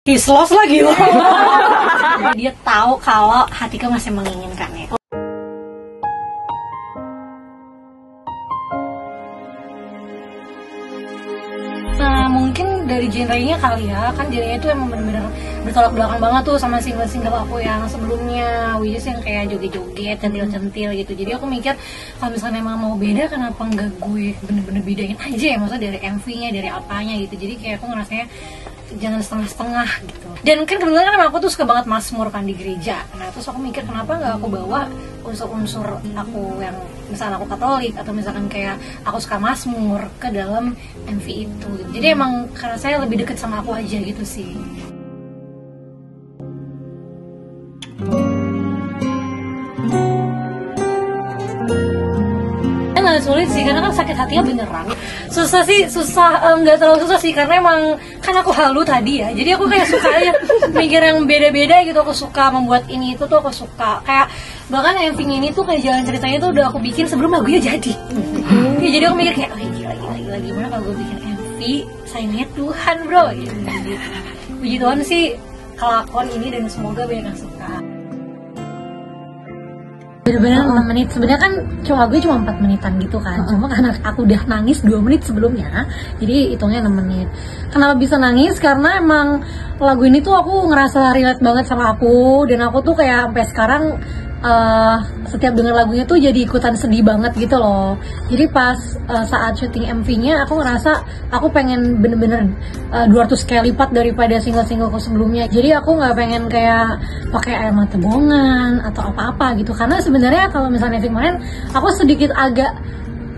He's lost lagi loh. Dia tahu kalau Hatika masih menginginkannya. Nah mungkin dari genrenya kali ya, kan genrenya itu emang bener-bener bertolak belakang banget tuh sama single-single aku yang sebelumnya, which is yang kayak joget-joget, centil-centil gitu. Jadi aku mikir kalau misalnya emang mau beda, kenapa nggak gue bener-bener bedain aja ya, maksudnya dari MV-nya, dari apanya gitu. Jadi kayak aku ngerasanya jangan setengah-setengah gitu. Dan kan kebetulan kan aku tuh suka banget Mazmur kan di gereja. Nah terus aku mikir kenapa nggak aku bawa unsur-unsur aku yang misalnya aku Katolik atau misalkan kayak aku suka Mazmur ke dalam MV itu. Jadi emang karena saya lebih deket sama aku aja gitu sih. Nggak sulit sih, karena kan sakit hatinya beneran. Susah sih, nggak terlalu susah sih, karena emang kan aku halu tadi ya, jadi aku kayak suka aja mikir yang beda-beda gitu. Aku suka membuat ini itu tuh, aku suka kayak bahkan MV ini tuh kayak jalan ceritanya tuh udah aku bikin sebelum lagunya jadi. Ya, jadi aku mikir kayak, oh gila gimana kalau gue bikin MV sayangnya Tuhan bro gitu. Puji Tuhan sih kelakuan ini dan semoga banyak yang suka. Bener-bener 6 menit, sebenarnya kan lagunya cuma 4 menitan gitu kan. Cuma karena aku udah nangis 2 menit sebelumnya, jadi hitungnya 6 menit. Kenapa bisa nangis? Karena emang lagu ini tuh aku ngerasa relate banget sama aku. Dan aku tuh kayak sampai sekarang setiap denger lagunya tuh jadi ikutan sedih banget gitu loh. Jadi pas saat syuting MV-nya aku ngerasa aku pengen bener-bener 200 kali lipat daripada single-singleku sebelumnya. Jadi aku nggak pengen kayak pakai air mata bohongan atau apa-apa gitu. Karena sebenarnya kalau misalnya kemarin aku sedikit agak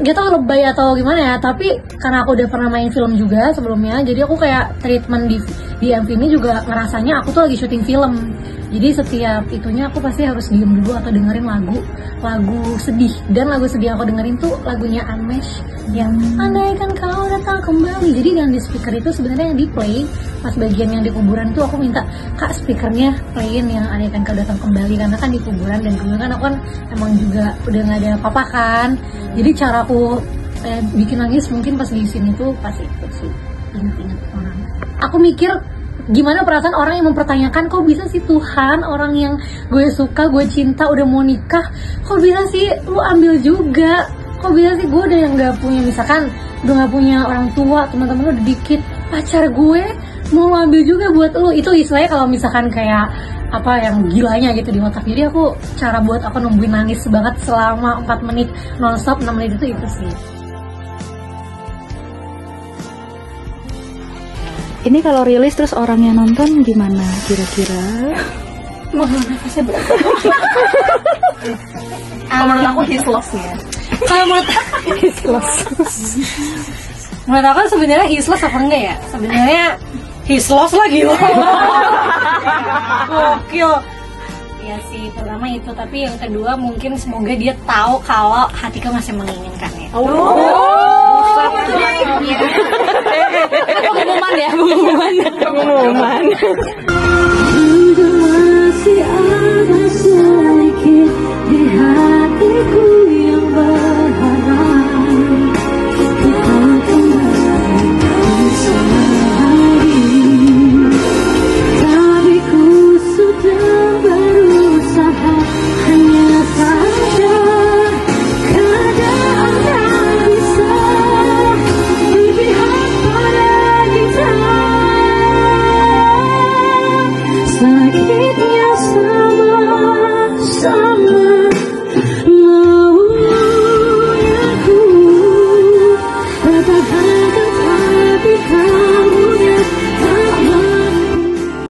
gak tau lebay atau gimana ya, tapi karena aku udah pernah main film juga sebelumnya, jadi aku kayak treatment di MV ini juga ngerasanya aku tuh lagi syuting film. Jadi setiap itunya aku pasti harus diem dulu atau dengerin lagu sedih. Dan lagu sedih aku dengerin tuh lagunya Unmesh yang andaikan kau datang kembali. Jadi yang di speaker itu sebenarnya yang di play pas bagian yang di kuburan tuh aku minta, Kak speakernya playin yang andaikan kau datang kembali, karena kan di kuburan dan kemudian kan aku kan emang juga udah gak ada apa-apa kan. Jadi cara aku bikin nangis mungkin pas di sini tuh pas itu sih, inget-inget orang. Aku mikir gimana perasaan orang yang mempertanyakan, kok bisa sih Tuhan, orang yang gue suka, gue cinta, udah mau nikah, kok bisa sih lu ambil juga, kok bisa sih gue udah yang gak punya, misalkan udah gak punya orang tua, teman-teman udah dikit, pacar gue mau lu ambil juga buat lu. Itu istilahnya kalau misalkan kayak apa yang gilanya gitu di otak. Jadi aku cara buat aku nungguin nangis banget selama 4 menit nonstop, 6 menit itu sih. Ini kalau rilis terus orang yang nonton gimana kira-kira? Mohon nafasnya berapa? Menurut aku he's lost ya. Kalau menurut he's lost. Menurut aku sebenarnya he's lost apa enggak ya? Sebenarnya he's lost lagi loh. Gokil. Ya sih, pertama itu, tapi yang kedua mungkin semoga dia tahu kalau Hatika masih menginginkannya. Pengumuman ya, pengumuman. Masih ada sedikit di hati.